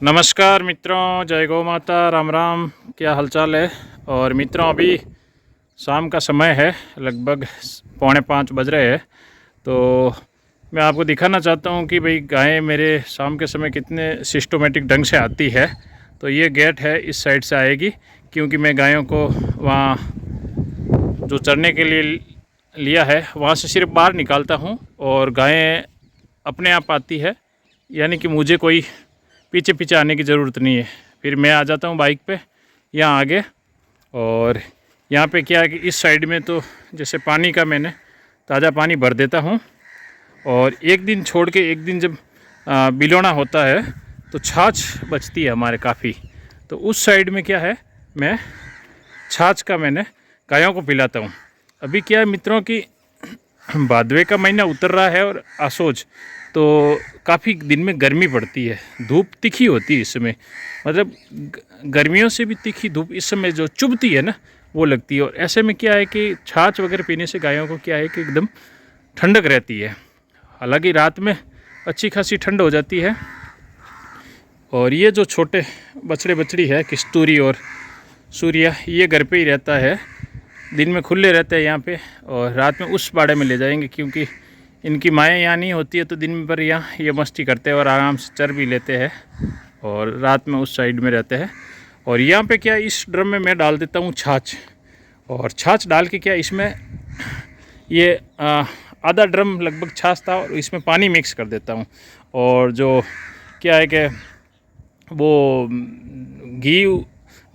नमस्कार मित्रों, जय गौ माता, राम राम। क्या हालचाल है। और मित्रों, अभी शाम का समय है, लगभग 4:45 बज रहे हैं। तो मैं आपको दिखाना चाहता हूँ कि भाई गायें मेरे शाम के समय कितने सिस्टमेटिक ढंग से आती है। तो ये गेट है, इस साइड से आएगी, क्योंकि मैं गायों को वहाँ जो चरने के लिए लिया है वहाँ से सिर्फ बाहर निकालता हूँ और गायें अपने आप आती है, यानी कि मुझे कोई पीछे पीछे आने की ज़रूरत नहीं है। फिर मैं आ जाता हूँ बाइक पे यहाँ आगे। और यहाँ पे क्या है कि इस साइड में तो जैसे पानी का मैंने ताज़ा पानी भर देता हूँ, और एक दिन छोड़ के एक दिन जब बिलोना होता है तो छाछ बचती है हमारे काफ़ी। तो उस साइड में क्या है, मैं छाछ का मैंने गायों को पिलाता हूँ। अभी क्या है मित्रों कि भादवे का महीना उतर रहा है और आसोज, तो काफ़ी दिन में गर्मी पड़ती है, धूप तीखी होती है इस समय, मतलब गर्मियों से भी तीखी धूप इस समय जो चुभती है ना, वो लगती है। और ऐसे में क्या है कि छाछ वगैरह पीने से गायों को क्या है कि एकदम ठंडक रहती है। हालांकि रात में अच्छी खासी ठंड हो जाती है। और ये जो छोटे बछड़े बछड़ी है, किस्तूरी और सूर्या, ये घर पे ही रहता है, दिन में खुले रहते हैं यहाँ पे, और रात में उस बाड़े में ले जाएंगे, क्योंकि इनकी माएँ यहाँ नहीं होती है। तो दिन भर यहाँ ये मस्ती करते हैं और आराम से चर भी लेते हैं, और रात में उस साइड में रहते हैं। और यहाँ पे क्या, इस ड्रम में मैं डाल देता हूँ छाछ, और छाछ डाल के क्या इसमें ये आधा ड्रम लगभग छाछ था, और इसमें पानी मिक्स कर देता हूँ। और जो क्या है कि वो घी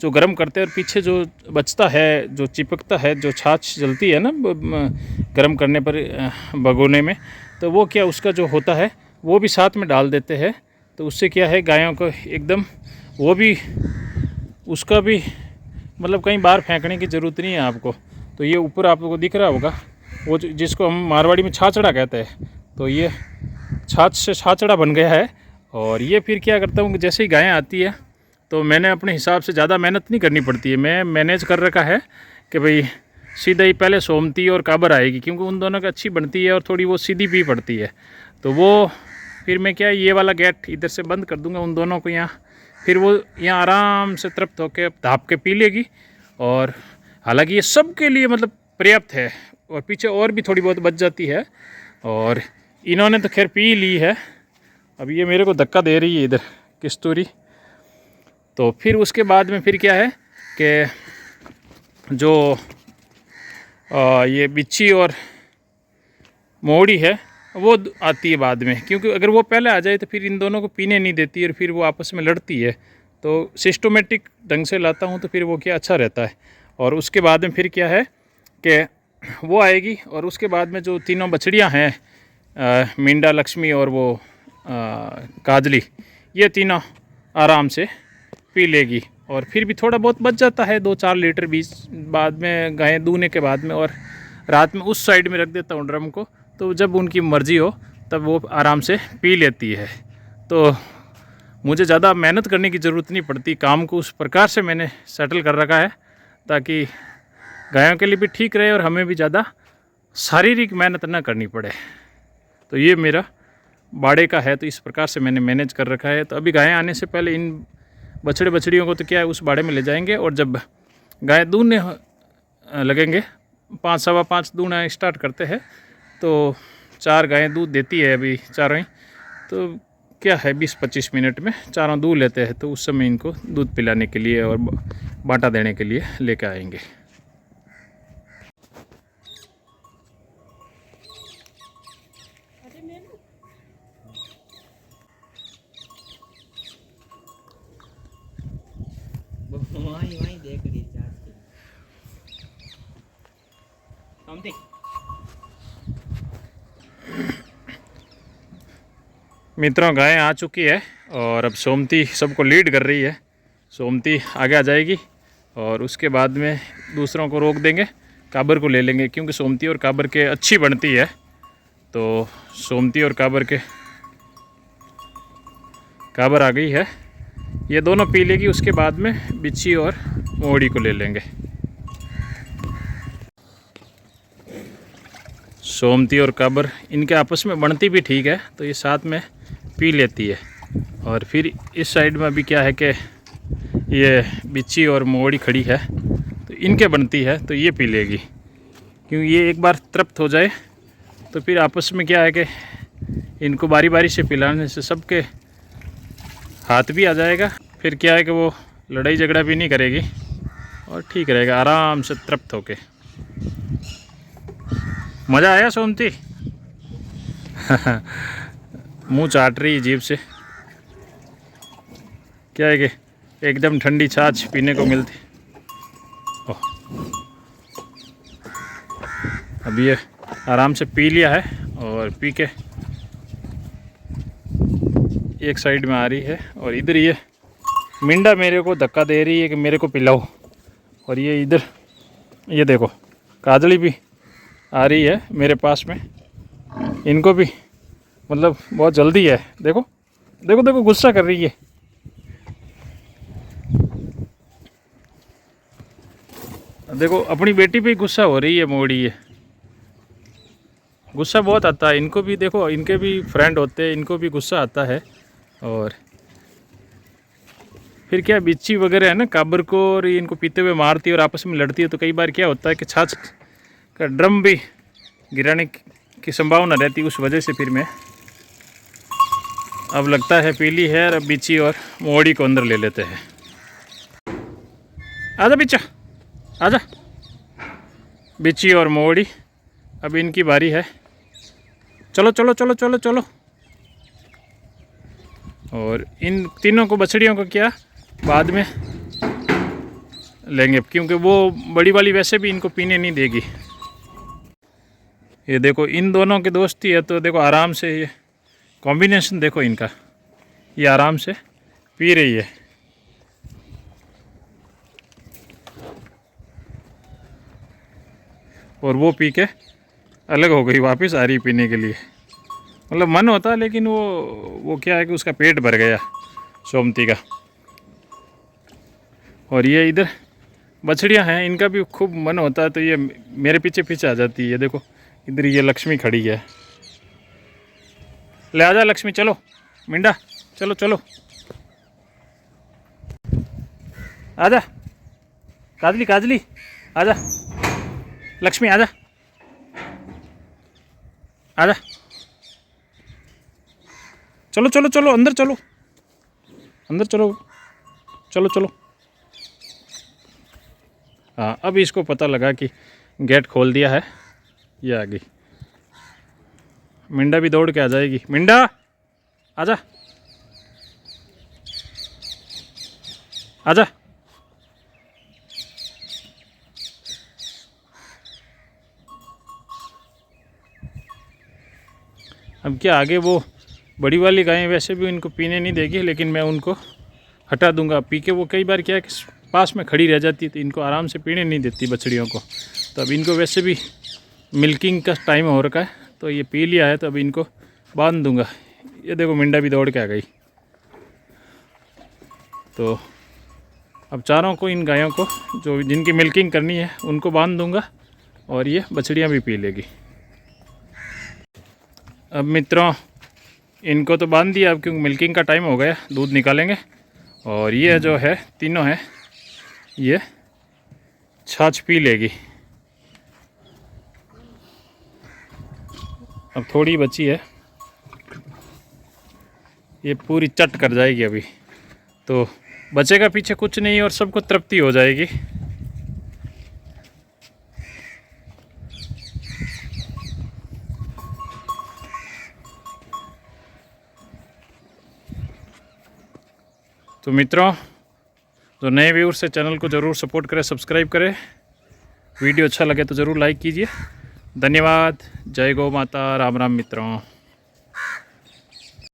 जो गर्म करते हैं, और पीछे जो बचता है, जो चिपकता है, जो छाछ जलती है ना गर्म करने पर भगोने में, तो वो क्या उसका जो होता है वो भी साथ में डाल देते हैं। तो उससे क्या है गायों को एकदम, वो भी उसका भी मतलब कहीं बाहर फेंकने की ज़रूरत नहीं है आपको। तो ये ऊपर आपको दिख रहा होगा, वो जिसको हम मारवाड़ी में छाछड़ा कहते हैं, तो ये छाछ से छाछड़ा बन गया है। और ये फिर क्या करता हूँ कि जैसे ही गायें आती है तो मैंने अपने हिसाब से ज़्यादा मेहनत नहीं करनी पड़ती है। मैं मैनेज कर रखा है कि भाई सीधा ही पहले सोमती और काबर आएगी, क्योंकि उन दोनों की अच्छी बनती है और थोड़ी वो सीधी भी पड़ती है। तो वो फिर मैं क्या, ये वाला गेट इधर से बंद कर दूंगा उन दोनों को यहाँ, फिर वो यहाँ आराम से तृप्त होकर धाप के पी लेगी। और हालांकि ये सब के लिए मतलब पर्याप्त है, और पीछे और भी थोड़ी बहुत बच जाती है। और इन्होंने तो खैर पी ली है। अब ये मेरे को धक्का दे रही है इधर किस्तूरी। तो फिर उसके बाद में फिर क्या है कि जो ये बिच्छी और मोड़ी है वो आती है बाद में, क्योंकि अगर वो पहले आ जाए तो फिर इन दोनों को पीने नहीं देती और फिर वो आपस में लड़ती है। तो सिस्टमेटिक ढंग से लाता हूँ तो फिर वो क्या अच्छा रहता है। और उसके बाद में फिर क्या है कि वो आएगी, और उसके बाद में जो तीनों बछड़ियाँ हैं, मींडा, लक्ष्मी और वो काजली, ये तीनों आराम से पी लेगी। और फिर भी थोड़ा बहुत बच जाता है, 2-4 लीटर बीच बाद में गायें दूने के बाद में, और रात में उस साइड में रख देता हूँ ड्रम को। तो जब उनकी मर्ज़ी हो तब वो आराम से पी लेती है। तो मुझे ज़्यादा मेहनत करने की ज़रूरत नहीं पड़ती, काम को उस प्रकार से मैंने सेटल कर रखा है ताकि गायों के लिए भी ठीक रहे और हमें भी ज़्यादा शारीरिक मेहनत ना करनी पड़े। तो ये मेरा बाड़े का है, तो इस प्रकार से मैंने मैनेज कर रखा है। तो अभी गायें आने से पहले इन बछड़े बछड़ियों को तो क्या है उस बाड़े में ले जाएंगे, और जब गाय दूधने लगेंगे, 5, सवा 5 दूधना स्टार्ट करते हैं, तो 4 गायें दूध देती है अभी चारों ही। तो क्या है 20-25 मिनट में चारों दूध लेते हैं, तो उस समय इनको दूध पिलाने के लिए और बाटा देने के लिए लेकर आएंगे। वहीं देख रही मित्रों, गाय आ चुकी है और अब सोमती सबको लीड कर रही है। सोमती आगे आ जाएगी और उसके बाद में दूसरों को रोक देंगे, काबर को ले लेंगे, क्योंकि सोमती और काबर के अच्छी बनती है। तो सोमती और काबर आ गई है, ये दोनों पी लेगी। उसके बाद में बिच्छी और मोड़ी को ले लेंगे। सोमती और काबर इनके आपस में बनती भी ठीक है, तो ये साथ में पी लेती है। और फिर इस साइड में अभी क्या है कि ये बिच्छी और मोड़ी खड़ी है, तो इनके बनती है तो ये पी लेगी, क्योंकि ये एक बार तृप्त हो जाए तो फिर आपस में क्या है कि इनको बारी बारी से पिलाने से सबके हाथ भी आ जाएगा, फिर क्या है कि वो लड़ाई झगड़ा भी नहीं करेगी और ठीक रहेगा आराम से तृप्त होके। मज़ा आया सोमती? मुंह चाट रही है जीभ से। क्या है कि एकदम ठंडी छाछ पीने को मिलती। ओह, अभी ये आराम से पी लिया है और पी के एक साइड में आ रही है, और इधर ये मिंडा मेरे को धक्का दे रही है कि मेरे को पिलाओ, और ये इधर ये देखो काजली भी आ रही है मेरे पास में, इनको भी मतलब बहुत जल्दी है। देखो देखो देखो गुस्सा कर रही है। देखो अपनी बेटी पे गुस्सा हो रही है मोड़ी, ये गुस्सा बहुत आता है इनको भी। देखो इनके भी फ्रेंड होते हैं, इनको भी गुस्सा आता है। और फिर क्या बिच्छी वगैरह है ना काबर को, और इनको पीते हुए मारती है और आपस में लड़ती है, तो कई बार क्या होता है कि छाछ का ड्रम भी गिराने की संभावना रहती है। उस वजह से फिर मैं अब लगता है पीली है, और अब बिच्छी और मोड़ी को अंदर ले लेते हैं। आजा बिच्छा आजा, बिच्छी और मोड़ी अब इनकी बारी है। चलो चलो चलो चलो चलो। और इन तीनों को बछड़ियों को क्या बाद में लेंगे, क्योंकि वो बड़ी वाली वैसे भी इनको पीने नहीं देगी। ये देखो इन दोनों की दोस्ती है, तो देखो आराम से ये कॉम्बिनेशन देखो इनका, ये आराम से पी रही है। और वो पी के अलग हो गई, वापस आ रही पीने के लिए। मतलब मन होता है, लेकिन वो क्या है कि उसका पेट भर गया सोमती का। और ये इधर बछड़ियाँ हैं, इनका भी खूब मन होता है, तो ये मेरे पीछे पीछे आ जाती है। ये देखो इधर ये लक्ष्मी खड़ी है। ले आजा लक्ष्मी, चलो मिंडा चलो चलो आजा। काजली काजली आजा, लक्ष्मी आजा आजा। चलो चलो चलो अंदर चलो, अंदर चलो चलो चलो। हाँ अब इसको पता लगा कि गेट खोल दिया है, ये आ गई। मिंडा भी दौड़ के आ जाएगी। मिंडा आजा आजा। अब क्या आगे वो बड़ी वाली गायें वैसे भी इनको पीने नहीं देगी, लेकिन मैं उनको हटा दूंगा पी के। वो कई बार क्या है कि पास में खड़ी रह जाती है, तो इनको आराम से पीने नहीं देती बछड़ियों को। तो अब इनको वैसे भी मिल्किंग का टाइम हो रखा है, तो ये पी लिया है, तो अब इनको बांध दूंगा। ये देखो मिंडा भी दौड़ के आ गई। तो अब चारों को, इन गायों को जो जिनकी मिल्किंग करनी है उनको बांध दूंगा, और ये बछड़ियाँ भी पी लेगी। अब मित्रों इनको तो बांध दिया, अब क्योंकि मिल्किंग का टाइम हो गया, दूध निकालेंगे। और ये जो है तीनों है, ये छाछ पी लेगी। अब थोड़ी बची है, ये पूरी चट कर जाएगी अभी, तो बचेगा पीछे कुछ नहीं और सबको तृप्ति हो जाएगी। तो मित्रों जो नए व्यूअर्स है चैनल को ज़रूर सपोर्ट करें, सब्सक्राइब करें। वीडियो अच्छा लगे तो ज़रूर लाइक कीजिए। धन्यवाद। जय गौ माता। राम राम मित्रों।